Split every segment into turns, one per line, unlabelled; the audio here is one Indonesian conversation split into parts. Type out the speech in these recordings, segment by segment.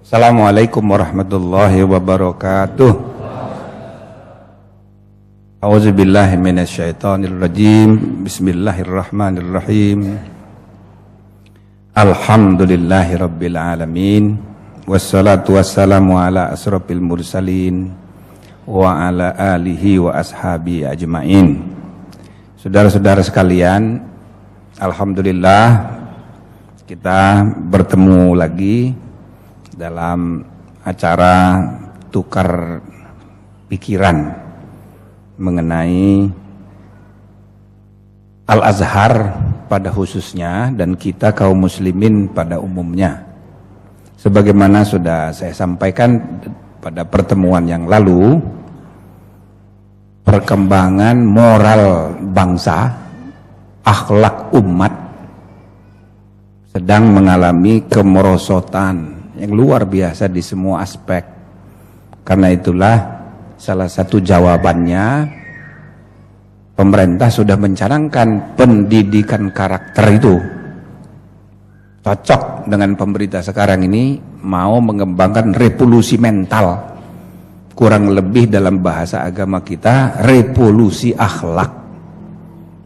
Assalamualaikum warahmatullahi wabarakatuh. A'udzubillahi minasyaitonirrajim. Bismillahirrahmanirrahim. Alhamdulillahi rabbil alamin. Wassalatu wassalamu ala asrofil mursalin wa ala alihi wa ashabi ajmain. Saudara-saudara sekalian, alhamdulillah kita bertemu lagi dalam acara tukar pikiran mengenai Al-Azhar pada khususnya dan kita kaum muslimin pada umumnya. Sebagaimana sudah saya sampaikan pada pertemuan yang lalu, perkembangan moral bangsa, akhlak umat sedang mengalami kemerosotan yang luar biasa di semua aspek. Karena itulah salah satu jawabannya, pemerintah sudah mencanangkan pendidikan karakter itu. Cocok dengan pemerintah sekarang ini mau mengembangkan revolusi mental. Kurang lebih dalam bahasa agama kita, revolusi akhlak.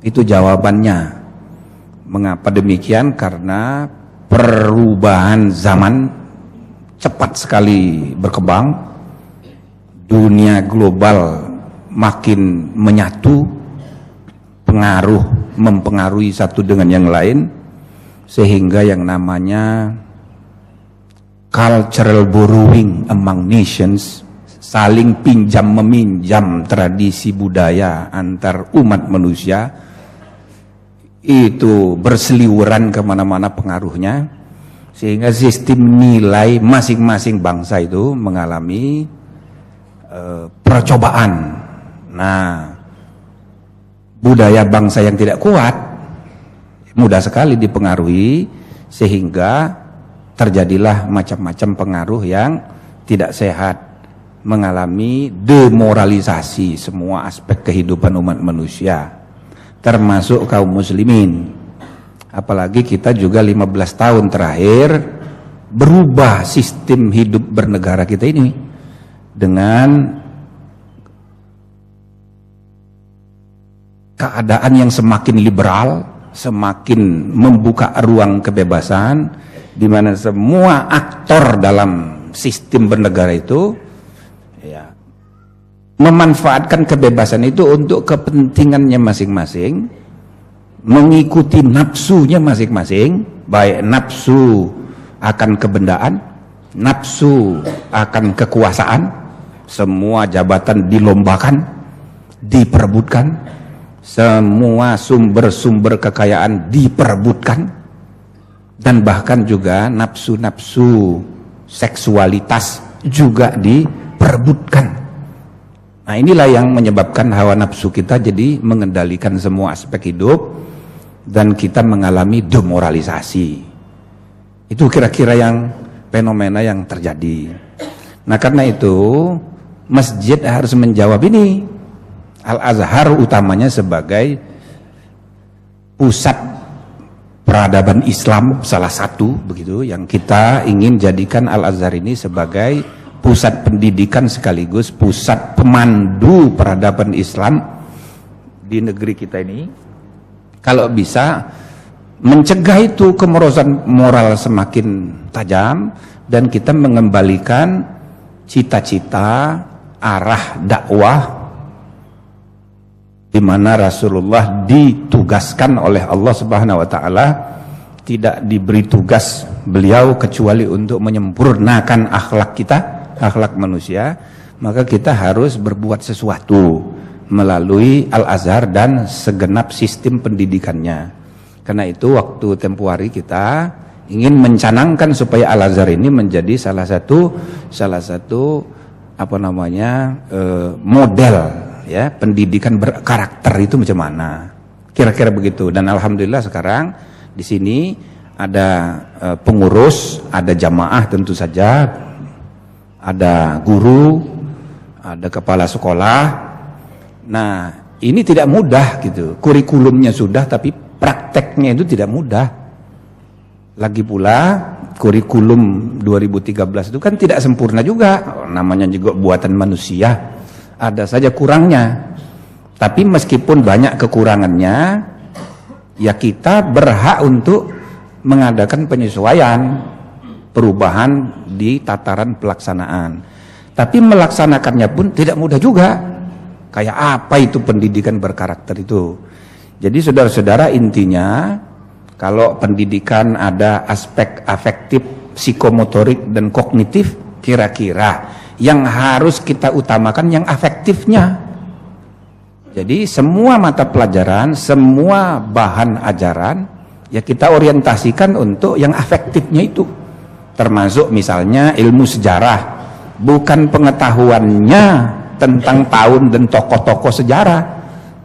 Itu jawabannya. Mengapa demikian? Karena perubahan zaman cepat sekali berkembang, dunia global makin menyatu, mempengaruhi satu dengan yang lain, sehingga yang namanya cultural borrowing among nations, saling pinjam meminjam tradisi budaya antar umat manusia, itu berseliweran kemana-mana pengaruhnya, sehingga sistem nilai masing-masing bangsa itu mengalami percobaan. Nah, budaya bangsa yang tidak kuat mudah sekali dipengaruhi, sehingga terjadilah macam-macam pengaruh yang tidak sehat, mengalami demoralisasi semua aspek kehidupan umat manusia, termasuk kaum muslimin. Apalagi kita juga 15 tahun terakhir berubah sistem hidup bernegara kita ini dengan keadaan yang semakin liberal, semakin membuka ruang kebebasan, di mana semua aktor dalam sistem bernegara itu ya, memanfaatkan kebebasan itu untuk kepentingannya masing-masing, mengikuti nafsunya masing-masing, baik nafsu akan kebendaan, nafsu akan kekuasaan, semua jabatan dilombakan, diperebutkan, semua sumber-sumber kekayaan diperebutkan, dan bahkan juga nafsu-nafsu seksualitas juga diperebutkan. Nah, inilah yang menyebabkan hawa nafsu kita jadi mengendalikan semua aspek hidup dan kita mengalami demoralisasi. Itu kira-kira yang fenomena yang terjadi. Nah, karena itu masjid harus menjawab ini. Al-Azhar utamanya sebagai pusat peradaban Islam salah satu begitu, yang kita ingin jadikan Al-Azhar ini sebagai pusat pendidikan sekaligus pusat pemandu peradaban Islam di negeri kita ini. Kalau bisa mencegah itu kemerosotan moral semakin tajam, dan kita mengembalikan cita-cita arah dakwah di mana Rasulullah ditugaskan oleh Allah Subhanahu wa taala, tidak diberi tugas beliau kecuali untuk menyempurnakan akhlak kita, akhlak manusia. Maka kita harus berbuat sesuatu melalui Al-Azhar dan segenap sistem pendidikannya. Karena itu waktu tempo hari kita ingin mencanangkan supaya Al-Azhar ini menjadi salah satu model ya pendidikan berkarakter itu macam mana. Kira-kira begitu. Dan alhamdulillah sekarang di sini ada pengurus, ada jamaah tentu saja, ada guru, ada kepala sekolah. Nah, ini tidak mudah gitu. Kurikulumnya sudah, tapi prakteknya itu tidak mudah. Lagi pula kurikulum 2013 itu kan tidak sempurna juga, namanya juga buatan manusia, ada saja kurangnya. Tapi meskipun banyak kekurangannya, ya kita berhak untuk mengadakan penyesuaian, perubahan di tataran pelaksanaan. Tapi melaksanakannya pun tidak mudah juga. Kayak apa itu pendidikan berkarakter itu? Jadi saudara-saudara, intinya kalau pendidikan ada aspek afektif, psikomotorik, dan kognitif, kira-kira yang harus kita utamakan yang afektifnya. Jadi semua mata pelajaran, semua bahan ajaran, ya kita orientasikan untuk yang afektifnya itu. Termasuk misalnya ilmu sejarah, bukan pengetahuannya tentang tahun dan tokoh-tokoh sejarah,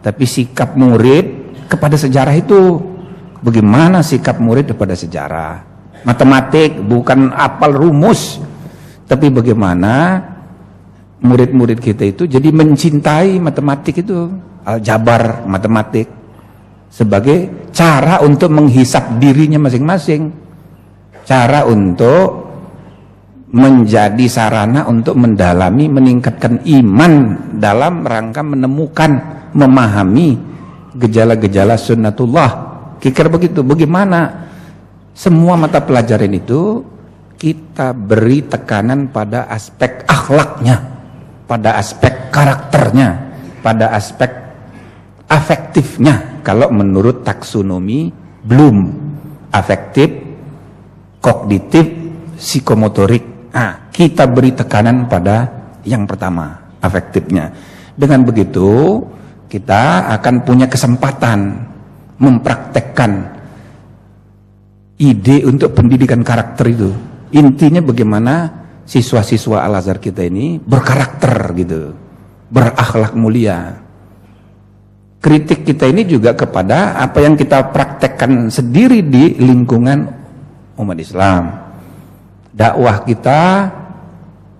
tapi sikap murid kepada sejarah itu. Bagaimana sikap murid kepada sejarah. Matematik bukan apal rumus, tapi bagaimana murid-murid kita itu jadi mencintai matematik itu, aljabar matematik, sebagai cara untuk menghisap dirinya masing-masing, cara untuk menjadi sarana untuk mendalami, meningkatkan iman dalam rangka menemukan, memahami gejala-gejala sunnatullah. Kira-kira begitu. Bagaimana semua mata pelajaran itu kita beri tekanan pada aspek akhlaknya, pada aspek karakternya, pada aspek afektifnya. Kalau menurut taksonomi Bloom, afektif, kognitif, psikomotorik. Nah, kita beri tekanan pada yang pertama, afektifnya. Dengan begitu kita akan punya kesempatan mempraktekkan ide untuk pendidikan karakter itu. Intinya bagaimana siswa-siswa Al-Azhar kita ini berkarakter gitu, berakhlak mulia. Kritik kita ini juga kepada apa yang kita praktekkan sendiri di lingkungan umat Islam. Dakwah kita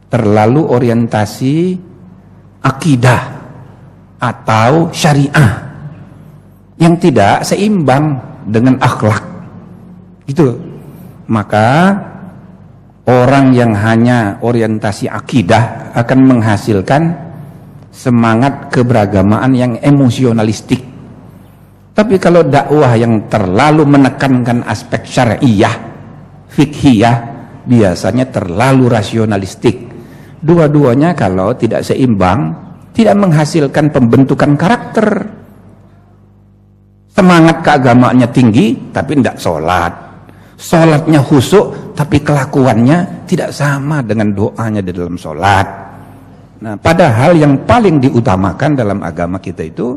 terlalu orientasi akidah atau syariah yang tidak seimbang dengan akhlak gitu. Maka orang yang hanya orientasi akidah akan menghasilkan semangat keberagamaan yang emosionalistik. Tapi kalau dakwah yang terlalu menekankan aspek syariah, fikhiyah, biasanya terlalu rasionalistik. Dua-duanya kalau tidak seimbang, tidak menghasilkan pembentukan karakter. Semangat keagamaannya tinggi tapi tidak sholat, sholatnya khusyuk tapi kelakuannya tidak sama dengan doanya di dalam sholat. Nah, padahal yang paling diutamakan dalam agama kita itu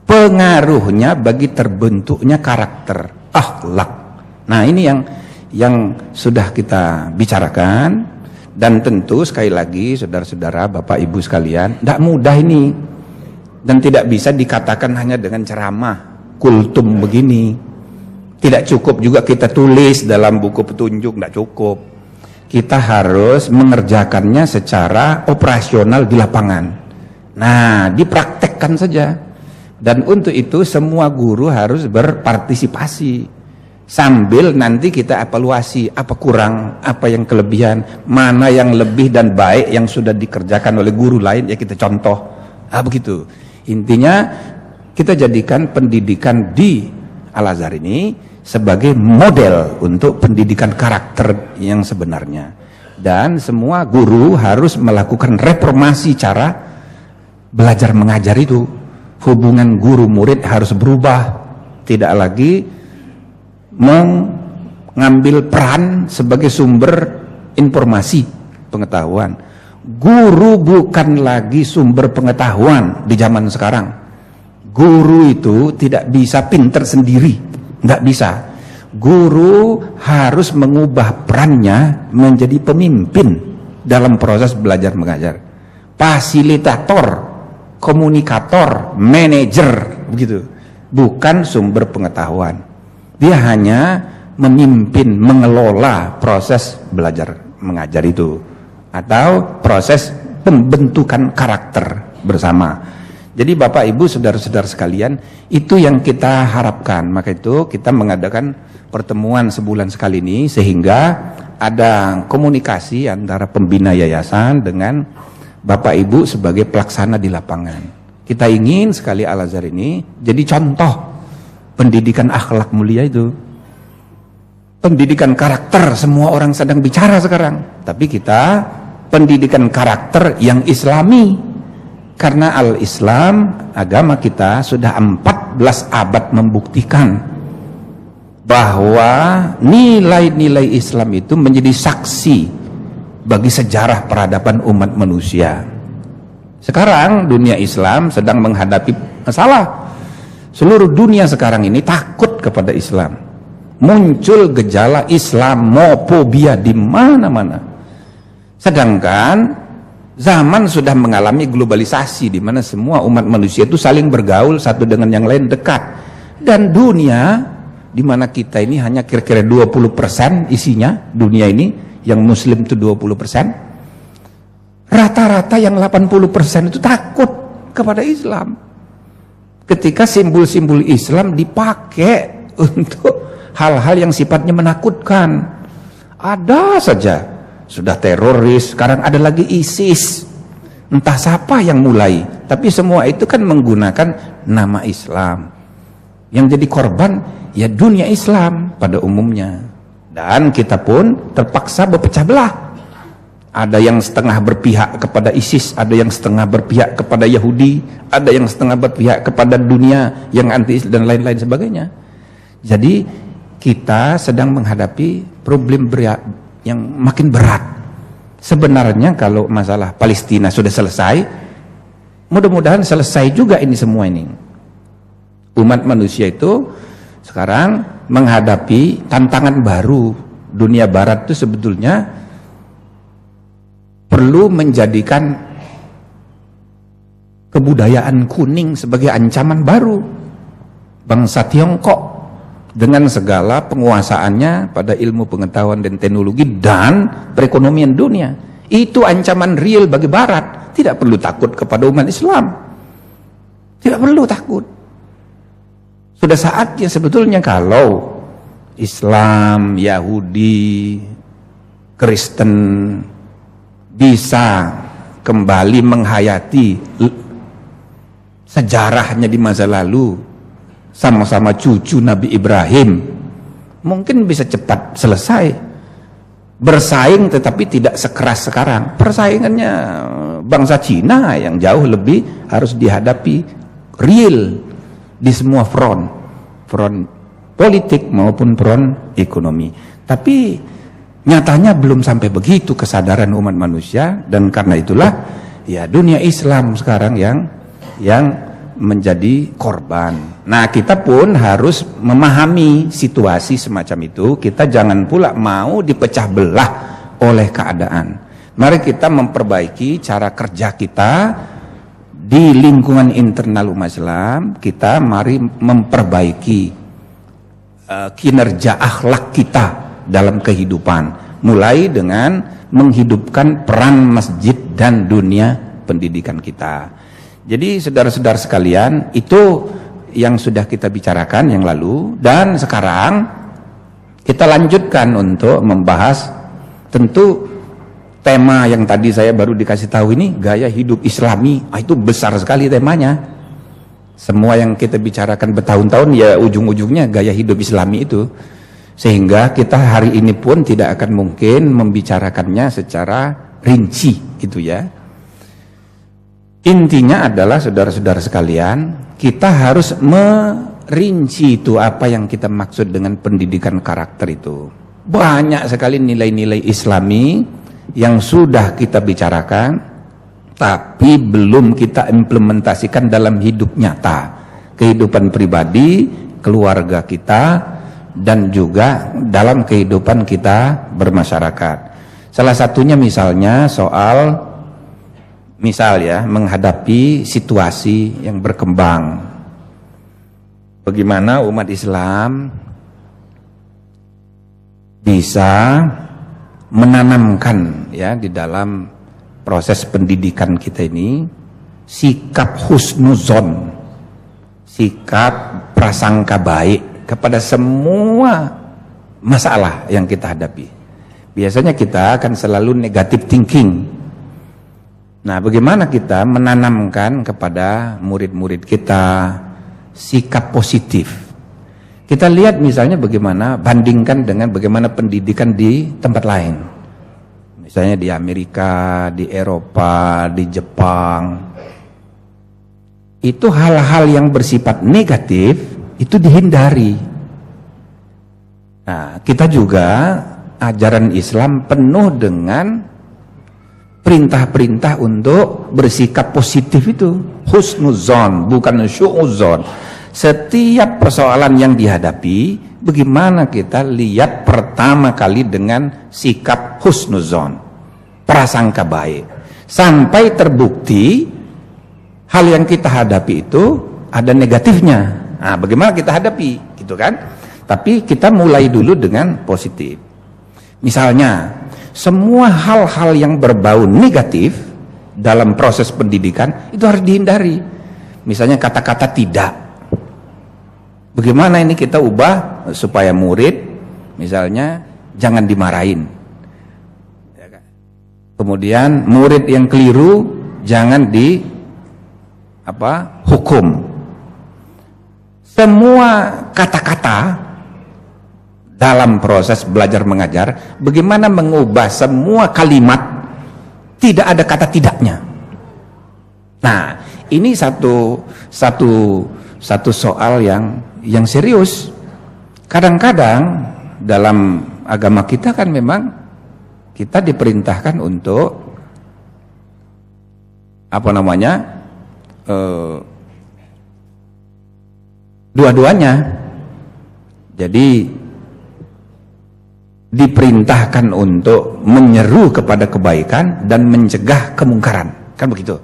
pengaruhnya bagi terbentuknya karakter, akhlak. Nah, ini yang sudah kita bicarakan. Dan tentu sekali lagi saudara-saudara, bapak ibu sekalian, tidak mudah ini dan tidak bisa dikatakan hanya dengan ceramah kultum begini. Tidak cukup juga kita tulis dalam buku petunjuk, tidak cukup. Kita harus mengerjakannya secara operasional di lapangan. Nah, dipraktekkan saja. Dan untuk itu semua guru harus berpartisipasi. Sambil nanti kita evaluasi apa kurang, apa yang kelebihan, mana yang lebih dan baik yang sudah dikerjakan oleh guru lain, ya kita contoh. Begitu. Intinya kita jadikan pendidikan di Al-Azhar ini sebagai model untuk pendidikan karakter yang sebenarnya. Dan semua guru harus melakukan reformasi cara belajar mengajar itu. Hubungan guru murid harus berubah. Tidak lagi mengambil peran sebagai sumber informasi pengetahuan. Guru bukan lagi sumber pengetahuan di zaman sekarang. Guru itu tidak bisa pinter sendiri, tidak bisa. Guru harus mengubah perannya menjadi pemimpin dalam proses belajar mengajar, fasilitator, komunikator, manajer, begitu. Bukan sumber pengetahuan. Dia hanya memimpin, mengelola proses belajar mengajar itu, atau proses pembentukan karakter bersama. Jadi Bapak Ibu saudara-saudara sekalian, itu yang kita harapkan. Maka itu kita mengadakan pertemuan sebulan sekali ini, sehingga ada komunikasi antara pembina yayasan dengan Bapak Ibu sebagai pelaksana di lapangan. Kita ingin sekali Al-Azhar ini jadi contoh pendidikan akhlak mulia itu. Pendidikan karakter semua orang sedang bicara sekarang. Tapi kita pendidikan karakter yang islami. Karena al-Islam, agama kita sudah 14 abad membuktikan bahwa nilai-nilai Islam itu menjadi saksi bagi sejarah peradaban umat manusia. Sekarang dunia Islam sedang menghadapi masalah. Seluruh dunia sekarang ini takut kepada Islam. Muncul gejala Islamofobia di mana-mana. Sedangkan zaman sudah mengalami globalisasi di mana semua umat manusia itu saling bergaul satu dengan yang lain dekat. Dan dunia di mana kita ini hanya kira-kira 20% isinya, dunia ini yang muslim itu 20%. Rata-rata yang 80% itu takut kepada Islam. Ketika simbol-simbol Islam dipakai untuk hal-hal yang sifatnya menakutkan. Ada saja, sudah teroris, sekarang ada lagi ISIS. Entah siapa yang mulai, tapi semua itu kan menggunakan nama Islam. Yang jadi korban ya dunia Islam pada umumnya. Dan kita pun terpaksa berpecah belah. Ada yang setengah berpihak kepada ISIS, ada yang setengah berpihak kepada Yahudi, ada yang setengah berpihak kepada dunia yang anti dan lain-lain sebagainya. Jadi kita sedang menghadapi problem yang makin berat. Sebenarnya kalau masalah Palestina sudah selesai, mudah-mudahan selesai juga ini semua ini. Umat manusia itu sekarang menghadapi tantangan baru. Dunia barat itu sebetulnya perlu menjadikan kebudayaan kuning sebagai ancaman baru. Bangsa Tiongkok dengan segala penguasaannya pada ilmu pengetahuan dan teknologi dan perekonomian dunia, itu ancaman real bagi barat. Tidak perlu takut kepada umat Islam, tidak perlu takut. Sudah saatnya sebetulnya kalau Islam, Yahudi, Kristen bisa kembali menghayati sejarahnya di masa lalu, sama-sama cucu Nabi Ibrahim, mungkin bisa cepat selesai. Bersaing tetapi tidak sekeras sekarang. Persaingannya bangsa Cina yang jauh lebih harus dihadapi real di semua front politik maupun front ekonomi. Tapi nyatanya belum sampai begitu kesadaran umat manusia, dan karena itulah ya dunia Islam sekarang yang menjadi korban. Nah, kita pun harus memahami situasi semacam itu. Kita jangan pula mau dipecah belah oleh keadaan. Mari kita memperbaiki cara kerja kita di lingkungan internal umat Islam. Kita mari memperbaiki kinerja akhlak kita dalam kehidupan, mulai dengan menghidupkan peran masjid dan dunia pendidikan kita. Jadi saudara-saudara sekalian, itu yang sudah kita bicarakan yang lalu, dan sekarang kita lanjutkan untuk membahas tentu tema yang tadi saya baru dikasih tahu ini, gaya hidup Islami. Itu besar sekali temanya. Semua yang kita bicarakan bertahun-tahun ya ujung-ujungnya gaya hidup Islami itu. Sehingga kita hari ini pun tidak akan mungkin membicarakannya secara rinci gitu ya. Intinya adalah saudara-saudara sekalian, kita harus merinci itu apa yang kita maksud dengan pendidikan karakter itu. Banyak sekali nilai-nilai Islami yang sudah kita bicarakan, tapi belum kita implementasikan dalam hidup nyata. Kehidupan pribadi, keluarga kita, dan juga dalam kehidupan kita bermasyarakat. Salah satunya misalnya soal menghadapi situasi yang berkembang. Bagaimana umat Islam bisa menanamkan ya di dalam proses pendidikan kita ini sikap husnuzon, sikap prasangka baik kepada semua masalah yang kita hadapi. biasanya kita akan selalu negative thinking. Nah, bagaimana kita menanamkan kepada murid-murid kita sikap positif? Kita lihat misalnya bagaimana, bandingkan dengan bagaimana pendidikan di tempat lain. Misalnya di Amerika, di Eropa, di Jepang. Itu hal-hal yang bersifat negatif, itu dihindari. Nah, kita juga, ajaran Islam penuh dengan perintah-perintah untuk bersikap positif itu. Husnuzon, bukan syu'uzon. Setiap persoalan yang dihadapi, bagaimana kita lihat pertama kali dengan sikap husnuzon, prasangka baik. Sampai terbukti hal yang kita hadapi itu ada negatifnya. Nah, bagaimana kita hadapi, gitu kan? Tapi kita mulai dulu dengan positif. Misalnya, semua hal-hal yang berbau negatif dalam proses pendidikan itu harus dihindari. Misalnya kata-kata tidak. Bagaimana ini kita ubah supaya murid misalnya jangan dimarahin. Kemudian murid yang keliru jangan hukum. Semua kata-kata dalam proses belajar mengajar, bagaimana mengubah semua kalimat tidak ada kata tidaknya. Nah, ini satu soal yang serius. Kadang-kadang dalam agama kita kan memang kita diperintahkan untuk dua-duanya. Jadi diperintahkan untuk menyeru kepada kebaikan dan mencegah kemungkaran, kan begitu.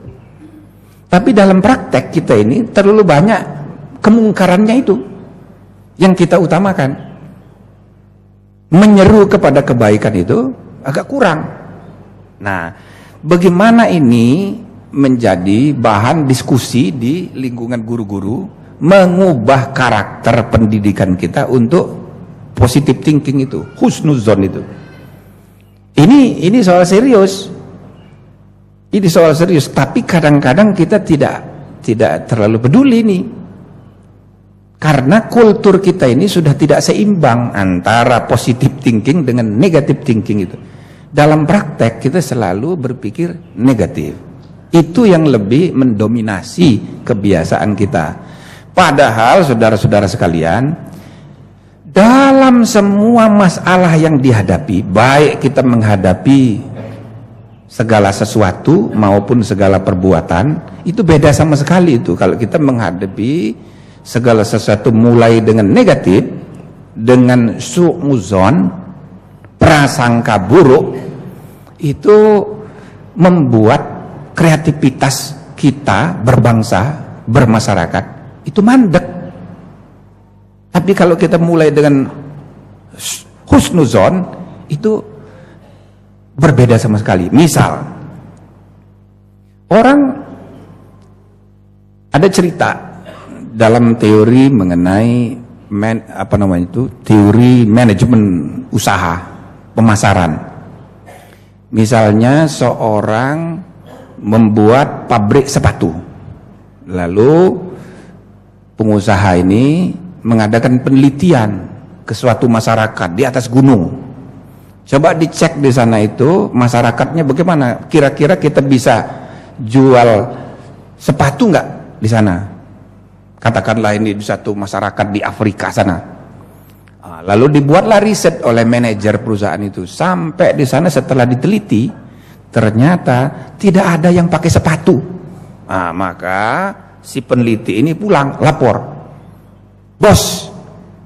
Tapi dalam praktek kita ini terlalu banyak kemungkarannya itu yang kita utamakan. Menyeru kepada kebaikan itu agak kurang. Nah, bagaimana ini menjadi bahan diskusi di lingkungan guru-guru, mengubah karakter pendidikan kita untuk positive thinking itu, husnuzon itu. Ini soal serius. Ini soal serius, tapi kadang-kadang kita tidak terlalu peduli ini. Karena kultur kita ini sudah tidak seimbang antara positive thinking dengan negative thinking itu. Dalam praktek kita selalu berpikir negatif. Itu yang lebih mendominasi kebiasaan kita. Padahal saudara-saudara sekalian, dalam semua masalah yang dihadapi, baik kita menghadapi segala sesuatu maupun segala perbuatan, itu beda sama sekali itu. Kalau kita menghadapi segala sesuatu mulai dengan negatif, dengan su'uzon, prasangka buruk, itu membuat kreativitas kita berbangsa, bermasyarakat, itu mandek. Tapi kalau kita mulai dengan husnuzon, itu berbeda sama sekali. Misal, orang ada cerita dalam teori mengenai teori manajemen usaha, pemasaran. Misalnya seorang membuat pabrik sepatu, lalu pengusaha ini mengadakan penelitian ke suatu masyarakat di atas gunung. Coba dicek di sana itu masyarakatnya bagaimana. Kira-kira kita bisa jual sepatu nggak di sana? Katakanlah ini di satu masyarakat di Afrika sana. Lalu dibuatlah riset oleh manajer perusahaan itu. Sampai di sana setelah diteliti, ternyata tidak ada yang pakai sepatu. Maka si peneliti ini pulang lapor. Bos,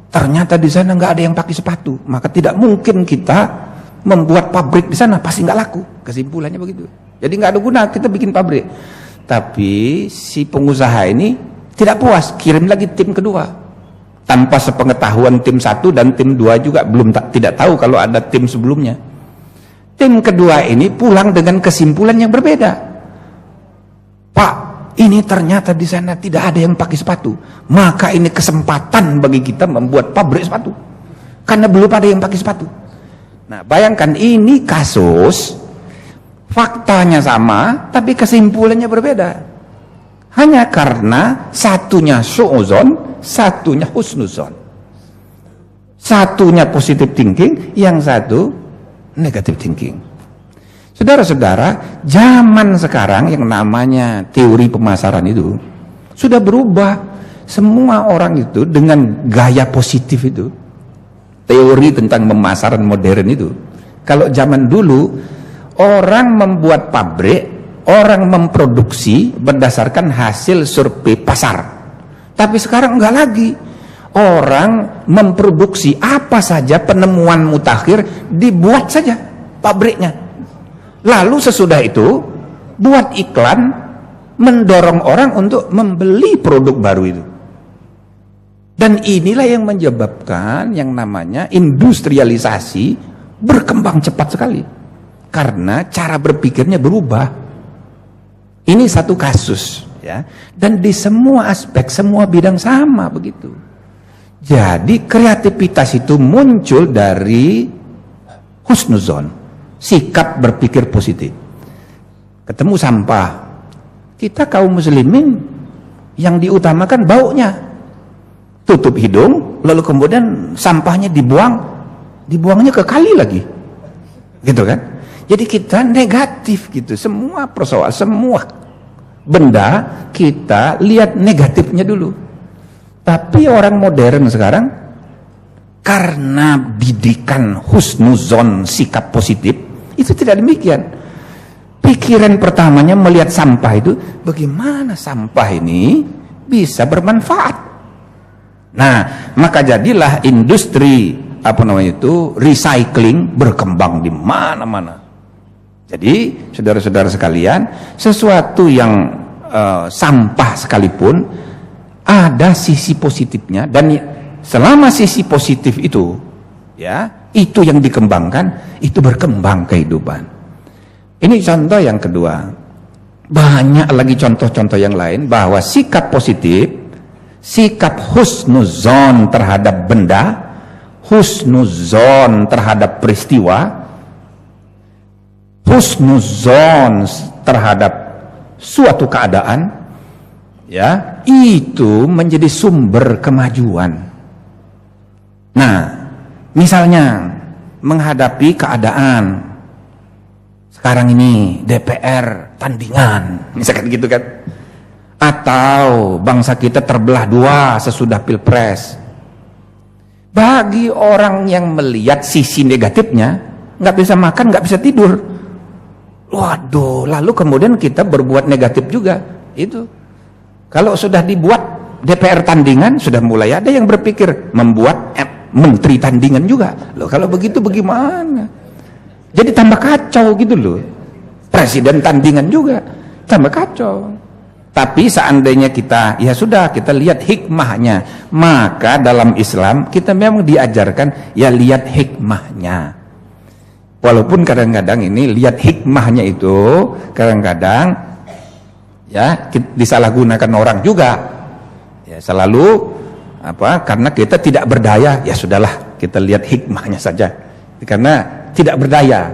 ternyata di sana nggak ada yang pakai sepatu, maka tidak mungkin kita membuat pabrik di sana, pasti nggak laku. Kesimpulannya begitu. Jadi nggak ada guna kita bikin pabrik. Tapi si pengusaha ini tidak puas, kirim lagi tim kedua. Tanpa sepengetahuan tim 1 dan tim 2 juga tidak tahu kalau ada tim sebelumnya. Tim kedua ini pulang dengan kesimpulan yang berbeda. Pak, ini ternyata di sana tidak ada yang pakai sepatu, maka ini kesempatan bagi kita membuat pabrik sepatu, karena belum ada yang pakai sepatu. Nah, bayangkan ini kasus, faktanya sama, tapi kesimpulannya berbeda. Hanya karena satunya su'uzon, satunya husnuzon. Satunya positive thinking, yang satu negative thinking. Saudara-saudara, zaman sekarang yang namanya teori pemasaran itu sudah berubah. Semua orang itu dengan gaya positif itu, teori tentang pemasaran modern itu. Kalau zaman dulu orang membuat pabrik, orang memproduksi berdasarkan hasil survei pasar. Tapi sekarang enggak lagi. Orang memproduksi apa saja, penemuan mutakhir dibuat saja pabriknya. Lalu sesudah itu buat iklan, mendorong orang untuk membeli produk baru itu. Dan inilah yang menyebabkan yang namanya industrialisasi berkembang cepat sekali. Karena cara berpikirnya berubah. Ini satu kasus, ya. Dan di semua aspek, semua bidang sama begitu. Jadi kreativitas itu muncul dari husnuzon, sikap berpikir positif. Ketemu sampah, kita kaum muslimin yang diutamakan baunya. Tutup hidung, lalu kemudian sampahnya dibuangnya ke kali lagi, gitu kan? Jadi kita negatif gitu, semua persoalan, semua benda kita lihat negatifnya dulu. Tapi orang modern sekarang karena didikan husnuzon, sikap positif, itu tidak demikian. Pikiran pertamanya melihat sampah itu, bagaimana sampah ini bisa bermanfaat. Nah, maka jadilah industri recycling berkembang di mana-mana. Jadi, saudara-saudara sekalian, sesuatu yang sampah sekalipun ada sisi positifnya, dan selama sisi positif itu, ya, itu yang dikembangkan, itu berkembang kehidupan. Ini contoh yang kedua. Banyak lagi contoh-contoh yang lain bahwa sikap positif, sikap husnuzon terhadap benda, husnuzon terhadap peristiwa, husnuzon terhadap suatu keadaan, ya, itu menjadi sumber kemajuan. Nah, misalnya menghadapi keadaan sekarang ini DPR tandingan, misalkan gitu kan, atau bangsa kita terbelah dua sesudah pilpres. Bagi orang yang melihat sisi negatifnya, nggak bisa makan, nggak bisa tidur. Waduh, lalu kemudian kita berbuat negatif juga. Itu kalau sudah dibuat DPR tandingan, sudah mulai ada yang berpikir membuat menteri tandingan juga. Loh, kalau begitu bagaimana? Jadi tambah kacau gitu loh. Presiden tandingan juga tambah kacau. Tapi seandainya kita, ya sudah, kita lihat hikmahnya. Maka dalam Islam kita memang diajarkan, ya lihat hikmahnya. Walaupun kadang-kadang ini lihat hikmahnya itu kadang-kadang ya disalahgunakan orang juga. Ya selalu karena kita tidak berdaya, ya sudahlah kita lihat hikmahnya saja. Karena tidak berdaya.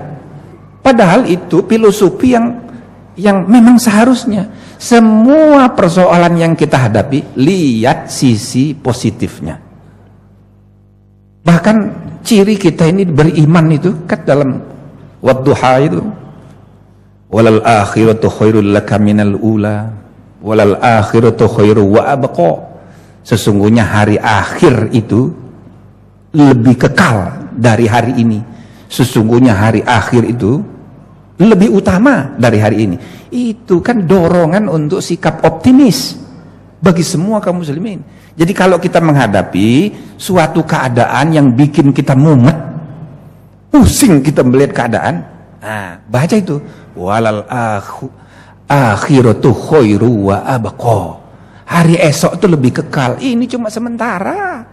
Padahal itu filosofi yang memang seharusnya semua persoalan yang kita hadapi lihat sisi positifnya. Bahkan ciri kita ini beriman itu kan dalam wadduha itu, walal akhiratu khairul laka minal ula walal akhiratu khairu wa abqa. Sesungguhnya hari akhir itu lebih kekal dari hari ini. Sesungguhnya hari akhir itu lebih utama dari hari ini. Itu kan dorongan untuk sikap optimis bagi semua kaum muslimin. Jadi kalau kita menghadapi suatu keadaan yang bikin kita mumet, pusing kita melihat keadaan, nah baca itu walal akhiratu khairu wa abqa. Hari esok itu lebih kekal. Ini cuma sementara.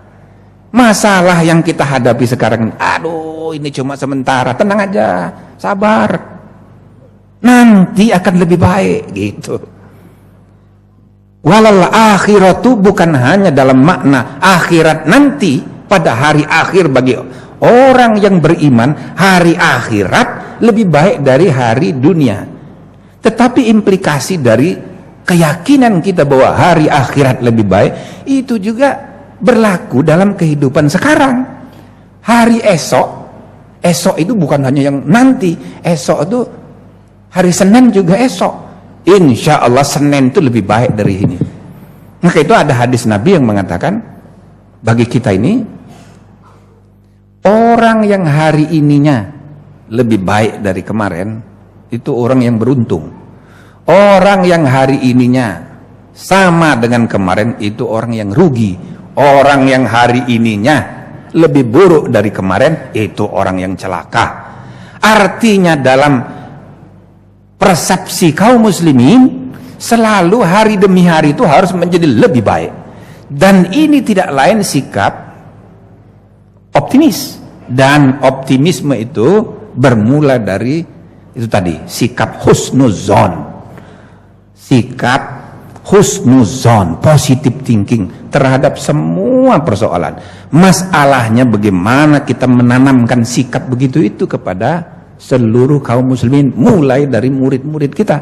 Masalah yang kita hadapi sekarang, aduh ini cuma sementara. Tenang aja, sabar. Nanti akan lebih baik gitu. Walal akhiratu bukan hanya dalam makna akhirat nanti, pada hari akhir bagi Orang yang beriman hari akhirat lebih baik dari hari dunia. Tetapi implikasi dari keyakinan kita bahwa hari akhirat lebih baik itu juga berlaku dalam kehidupan sekarang. Hari esok itu bukan hanya yang nanti, esok itu hari Senin juga esok. Insya Allah Senin itu lebih baik dari ini. Maka itu ada hadis Nabi yang mengatakan, bagi kita ini, orang yang hari ininya lebih baik dari kemarin, itu orang yang beruntung. Orang yang hari ininya sama dengan kemarin, itu orang yang rugi. Orang yang hari ininya lebih buruk dari kemarin, itu orang yang celaka. Artinya dalam persepsi kaum muslimin, selalu hari demi hari itu harus menjadi lebih baik. Dan ini tidak lain sikap optimis. Dan optimisme itu bermula dari itu tadi, sikap husnuzon. Sikap husnuzon, positive thinking terhadap semua persoalan. Masalahnya bagaimana kita menanamkan sikap begitu itu kepada seluruh kaum muslimin, mulai dari murid-murid kita.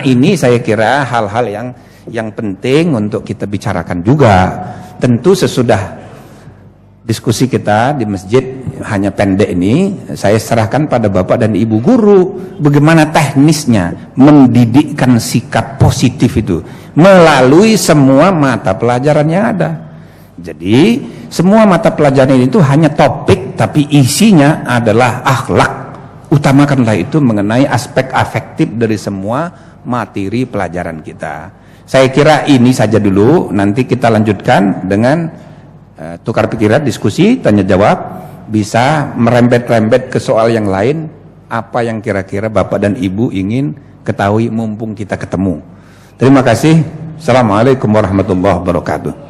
Ini saya kira hal-hal yang penting untuk kita bicarakan juga. Tentu sesudah diskusi kita di masjid hanya pendek ini, saya serahkan pada Bapak dan Ibu guru bagaimana teknisnya mendidikkan sikap positif itu melalui semua mata pelajaran yang ada. Jadi semua mata pelajaran itu hanya topik, tapi isinya adalah akhlak. Utamakanlah itu mengenai aspek afektif dari semua materi pelajaran kita. Saya kira ini saja dulu, nanti kita lanjutkan dengan tukar pikiran, diskusi, tanya jawab, bisa merembet-rembet ke soal yang lain, apa yang kira-kira Bapak dan Ibu ingin ketahui mumpung kita ketemu. Terima kasih. Assalamualaikum warahmatullahi wabarakatuh.